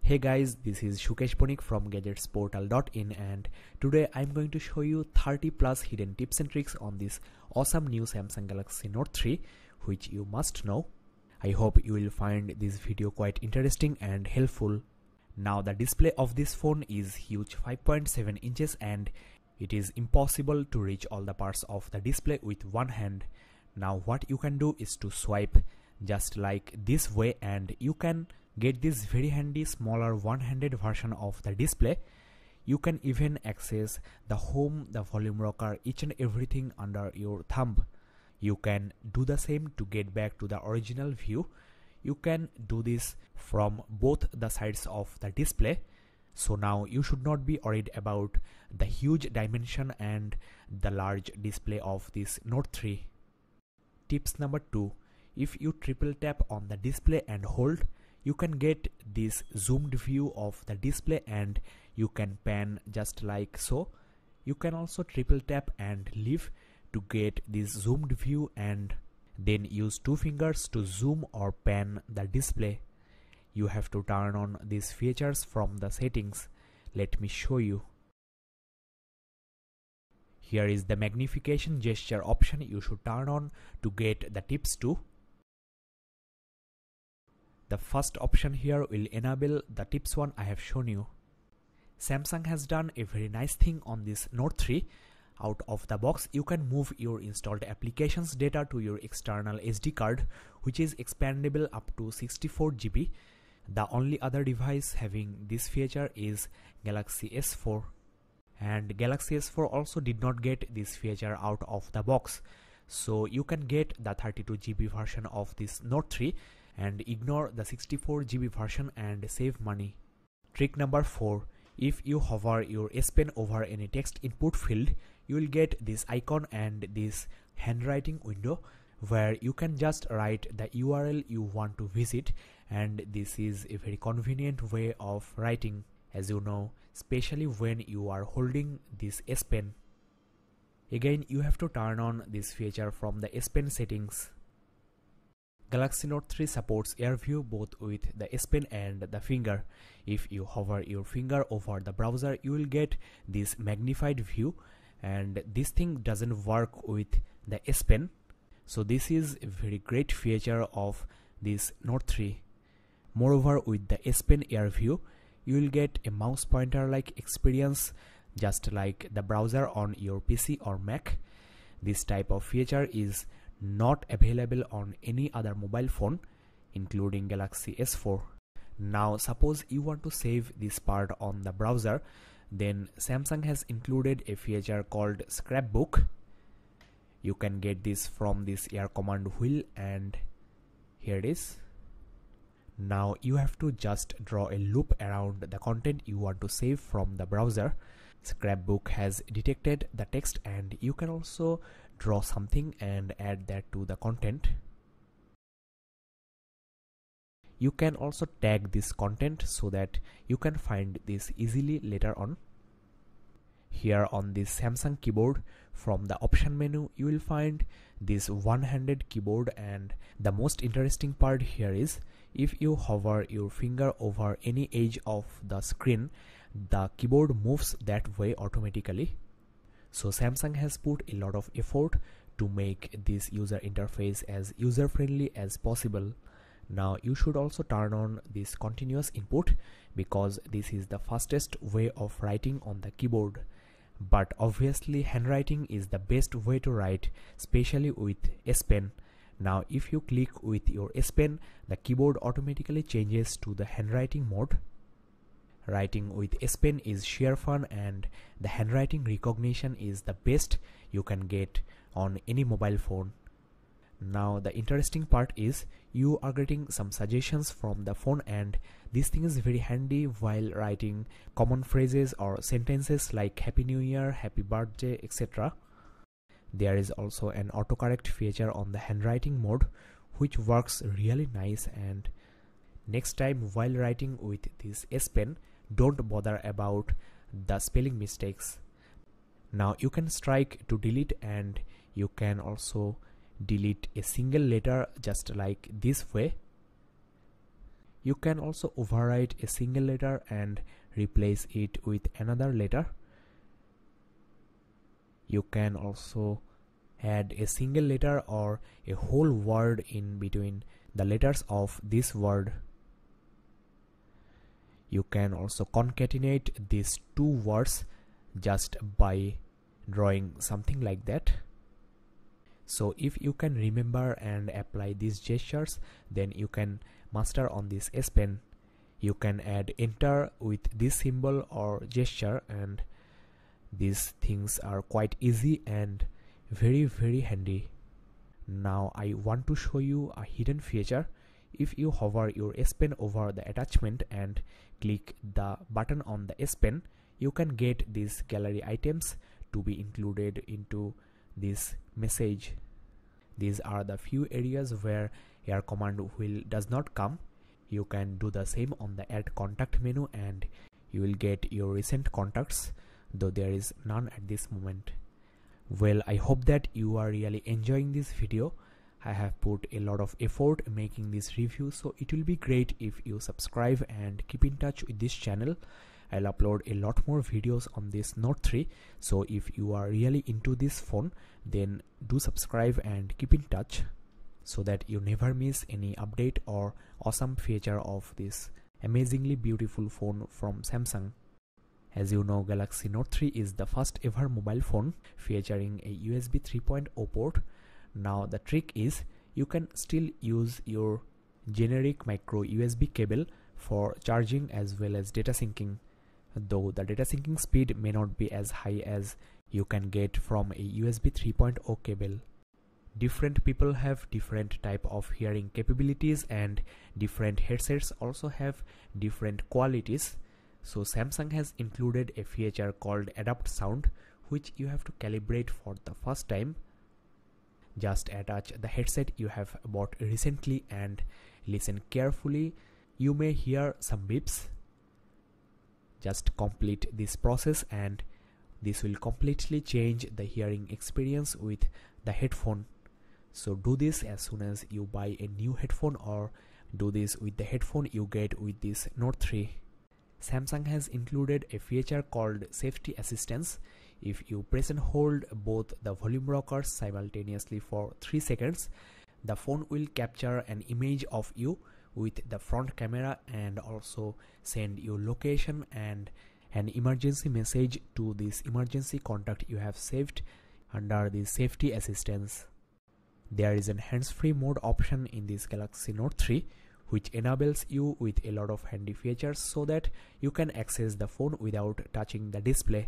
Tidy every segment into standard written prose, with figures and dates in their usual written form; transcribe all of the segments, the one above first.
Hey guys, this is Shukesh Bonik from gadgetsportal.in and today I'm going to show you 30 plus hidden tips and tricks on this awesome new Samsung Galaxy Note 3 which you must know. I hope you will find this video quite interesting and helpful. Now the display of this phone is huge 5.7 inches and it is impossible to reach all the parts of the display with one hand. Now what you can do is to swipe just like this way and you can get this very handy smaller one-handed version of the display. You can even access the home, the volume rocker, each and everything under your thumb. You can do the same to get back to the original view. You can do this from both the sides of the display. So now you should not be worried about the huge dimension and the large display of this Note 3. Tips number 2. If you triple tap on the display and hold, you can get this zoomed view of the display and you can pan just like so. You can also triple tap and leave to get this zoomed view and then use two fingers to zoom or pan the display. You have to turn on these features from the settings. Let me show you. Here is the magnification gesture option you should turn on to get the tips too. The first option here will enable the tips one I have shown you. Samsung has done a very nice thing on this Note 3. Out of the box, you can move your installed applications data to your external SD card, which is expandable up to 64 GB. The only other device having this feature is Galaxy S4. And Galaxy S4 also did not get this feature out of the box. So you can get the 32 GB version of this Note 3 and ignore the 64 GB version and save money. Trick number 4. If you hover your S Pen over any text input field, you will get this icon and this handwriting window where you can just write the URL you want to visit, and this is a very convenient way of writing, as you know, especially when you are holding this S Pen. Again, you have to turn on this feature from the S Pen settings. Galaxy Note 3 supports AirView both with the S Pen and the finger. If you hover your finger over the browser, you will get this magnified view, and this thing doesn't work with the S Pen. So this is a very great feature of this Note 3. Moreover, with the S Pen AirView, you will get a mouse pointer like experience just like the browser on your PC or Mac. This type of feature is not available on any other mobile phone, including Galaxy S4. Now suppose you want to save this part on the browser, then Samsung has included a feature called Scrapbook. You can get this from this air command wheel, and here it is. Now you have to just draw a loop around the content you want to save from the browser. Scrapbook has detected the text and you can also draw something and add that to the content. You can also tag this content so that you can find this easily later on. Here on this Samsung keyboard, from the option menu you will find this one-handed keyboard, and the most interesting part here is if you hover your finger over any edge of the screen, the keyboard moves that way automatically. So Samsung has put a lot of effort to make this user interface as user-friendly as possible. Now you should also turn on this continuous input because this is the fastest way of writing on the keyboard. But obviously handwriting is the best way to write, especially with S Pen. Now if you click with your S Pen, the keyboard automatically changes to the handwriting mode. Writing with S Pen is sheer fun, and the handwriting recognition is the best you can get on any mobile phone. Now the interesting part is you are getting some suggestions from the phone, and this thing is very handy while writing common phrases or sentences like Happy New Year, Happy Birthday, etc. There is also an autocorrect feature on the handwriting mode which works really nice, and next time while writing with this S Pen, don't bother about the spelling mistakes. Now you can strike to delete, and you can also delete a single letter just like this way. You can also overwrite a single letter and replace it with another letter. You can also add a single letter or a whole word in between the letters of this word. You can also concatenate these two words just by drawing something like that. So if you can remember and apply these gestures, then you can master on this S Pen. You can add enter with this symbol or gesture, and these things are quite easy and very handy. Now I want to show you a hidden feature. If you hover your S Pen over the attachment and click the button on the S Pen, you can get these gallery items to be included into this message. These are the few areas where your command wheel does not come. You can do the same on the add contact menu and you will get your recent contacts, though there is none at this moment. Well, I hope that you are really enjoying this video. I have put a lot of effort making this review, so it will be great if you subscribe and keep in touch with this channel. I'll upload a lot more videos on this Note 3, so if you are really into this phone, then do subscribe and keep in touch so that you never miss any update or awesome feature of this amazingly beautiful phone from Samsung. As you know, Galaxy Note 3 is the first ever mobile phone featuring a USB 3.0 port. Now the trick is you can still use your generic micro USB cable for charging as well as data syncing, though the data syncing speed may not be as high as you can get from a USB 3.0 cable. Different people have different type of hearing capabilities and different headsets also have different qualities. So Samsung has included a feature called Adapt Sound, which you have to calibrate for the first time. Just attach the headset you have bought recently and listen carefully. You may hear some beeps. Just complete this process and this will completely change the hearing experience with the headphone. So do this as soon as you buy a new headphone, or do this with the headphone you get with this Note 3. Samsung has included a feature called Safety Assistance. If you press and hold both the volume rockers simultaneously for 3 seconds, the phone will capture an image of you with the front camera and also send you location and an emergency message to this emergency contact you have saved under the Safety Assistance. There is an hands-free mode option in this Galaxy Note 3, which enables you with a lot of handy features so that you can access the phone without touching the display.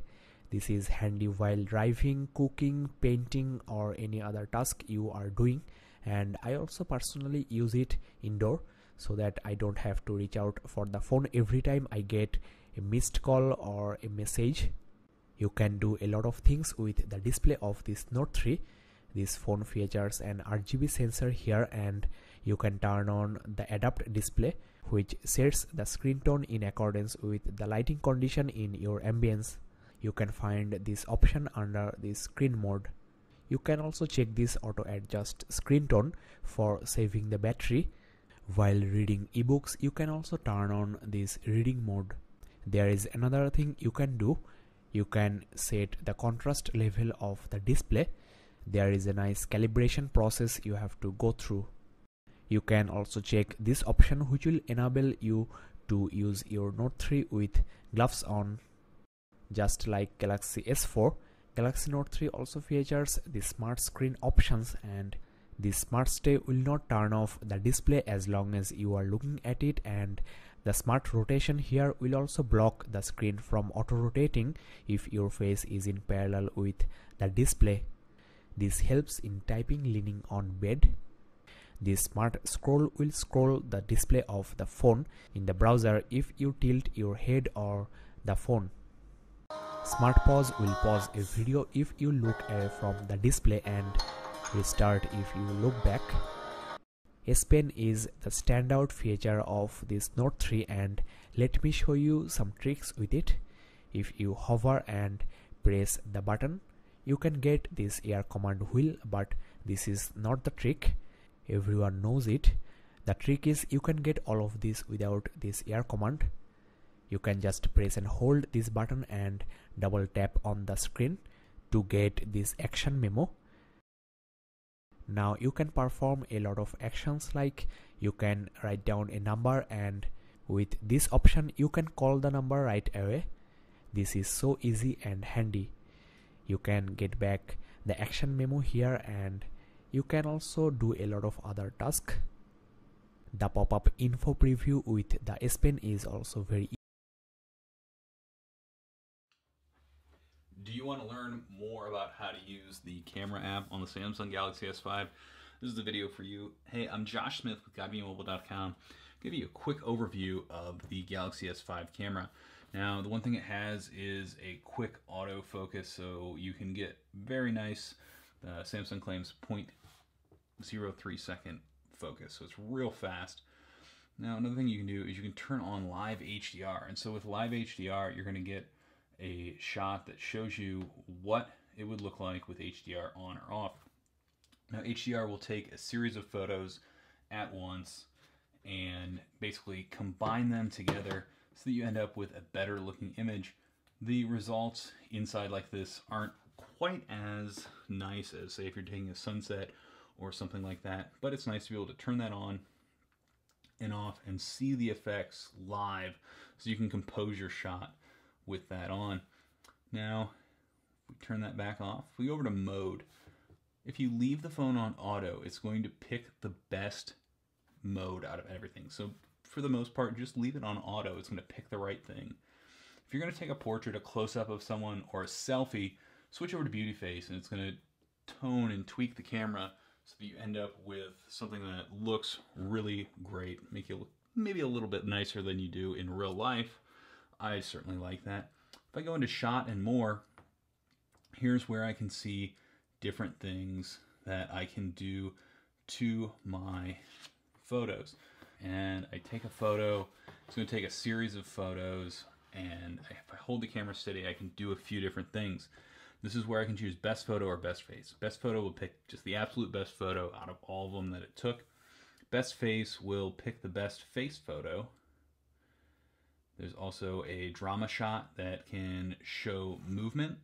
This is handy while driving, cooking, painting, or any other task you are doing, and I also personally use it indoor so that I don't have to reach out for the phone every time I get a missed call or a message. You can do a lot of things with the display of this Note 3. This phone features an RGB sensor here, and you can turn on the Adapt display, which sets the screen tone in accordance with the lighting condition in your ambience. You can find this option under the screen mode. You can also check this auto adjust screen tone for saving the battery. While reading ebooks, you can also turn on this reading mode. There is another thing you can do. You can set the contrast level of the display. There is a nice calibration process you have to go through. You can also check this option, which will enable you to use your Note 3 with gloves on. Just like Galaxy S4, Galaxy Note 3 also features the smart screen options, and the smart stay will not turn off the display as long as you are looking at it, and the smart rotation here will also block the screen from auto rotating if your face is in parallel with the display. This helps in typing leaning on bed. This smart scroll will scroll the display of the phone in the browser if you tilt your head or the phone. Smart pause will pause a video if you look away from the display and restart if you look back. S Pen is the standout feature of this Note 3, and let me show you some tricks with it. If you hover and press the button, you can get this air command wheel, but this is not the trick. Everyone knows it. The trick is you can get all of this without this air command. You can just press and hold this button and double tap on the screen to get this action memo. Now you can perform a lot of actions, like you can write down a number, and with this option you can call the number right away. This is so easy and handy. You can get back the action memo here, and you can also do a lot of other tasks. The pop-up info preview with the S Pen is also very easy. Do you want to learn more about how to use the camera app on the Samsung Galaxy S5? This is the video for you. Hey, I'm Josh Smith with GuideMeMobile.com. Give you a quick overview of the Galaxy S5 camera. Now, the one thing it has is a quick autofocus, so you can get very nice, Samsung claims 0.03 second focus, so it's real fast. Now, another thing you can do is you can turn on live HDR, and so with live HDR, you're going to get a shot that shows you what it would look like with HDR on or off. Now, HDR will take a series of photos at once and basically combine them together so that you end up with a better looking image. The results inside like this aren't quite as nice as, say, if you're taking a sunset or something like that, but it's nice to be able to turn that on and off and see the effects live so you can compose your shot with that on. Now, if we turn that back off, if we go over to mode, if you leave the phone on auto, it's going to pick the best mode out of everything. So for the most part, just leave it on auto. It's going to pick the right thing. If you're going to take a portrait, a close-up of someone, or a selfie, switch over to Beauty Face, and it's going to tone and tweak the camera so that you end up with something that looks really great, make you look maybe a little bit nicer than you do in real life. I certainly like that. If I go into shot and more, here's where I can see different things that I can do to my photos. And I take a photo, it's going to take a series of photos, and if I hold the camera steady, I can do a few different things. This is where I can choose best photo or best face. Best photo will pick just the absolute best photo out of all of them that it took. Best face will pick the best face photo. There's also a drama shot that can show movement.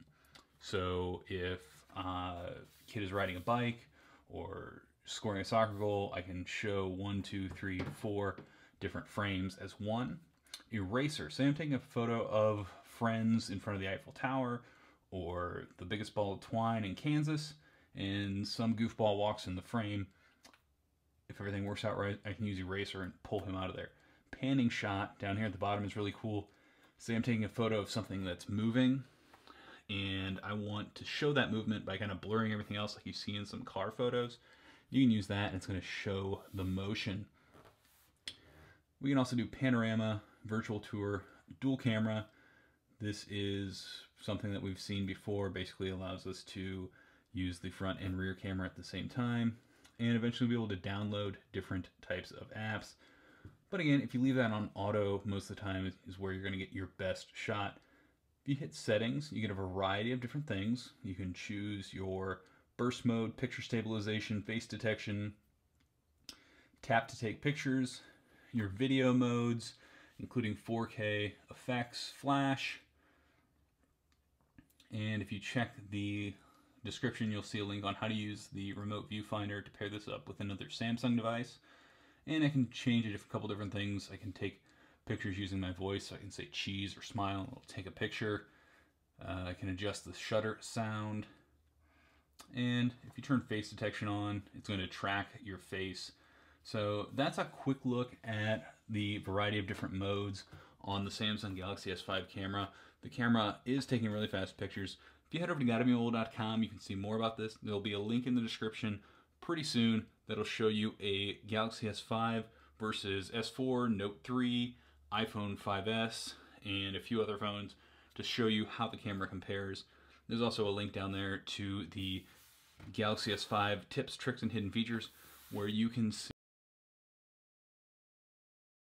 So if a kid is riding a bike or scoring a soccer goal, I can show 1, 2, 3, 4 different frames as one. Eraser. Say I'm taking a photo of friends in front of the Eiffel Tower or the biggest ball of twine in Kansas, and some goofball walks in the frame. If everything works out right, I can use eraser and pull him out of there. Panning shot down here at the bottom is really cool. Say I'm taking a photo of something that's moving and I want to show that movement by kind of blurring everything else like you see in some car photos. You can use that and it's going to show the motion. We can also do panorama, virtual tour, dual camera. This is something that we've seen before. Basically allows us to use the front and rear camera at the same time and eventually be able to download different types of apps. But again, if you leave that on auto, most of the time is where you're going to get your best shot. If you hit settings, you get a variety of different things. You can choose your burst mode, picture stabilization, face detection, tap to take pictures, your video modes, including 4K effects, flash. And if you check the description, you'll see a link on how to use the remote viewfinder to pair this up with another Samsung device. And I can change it a couple different things. I can take pictures using my voice. So I can say cheese or smile, and it'll take a picture. I can adjust the shutter sound. And if you turn face detection on, it's going to track your face. So that's a quick look at the variety of different modes on the Samsung Galaxy S5 camera. The camera is taking really fast pictures. If you head over to GuideMeMobile.com, you can see more about this. There'll be a link in the description pretty soon that'll show you a Galaxy S5 versus S4, Note 3, iPhone 5S, and a few other phones to show you how the camera compares. There's also a link down there to the Galaxy S5 tips, tricks, and hidden features where you can see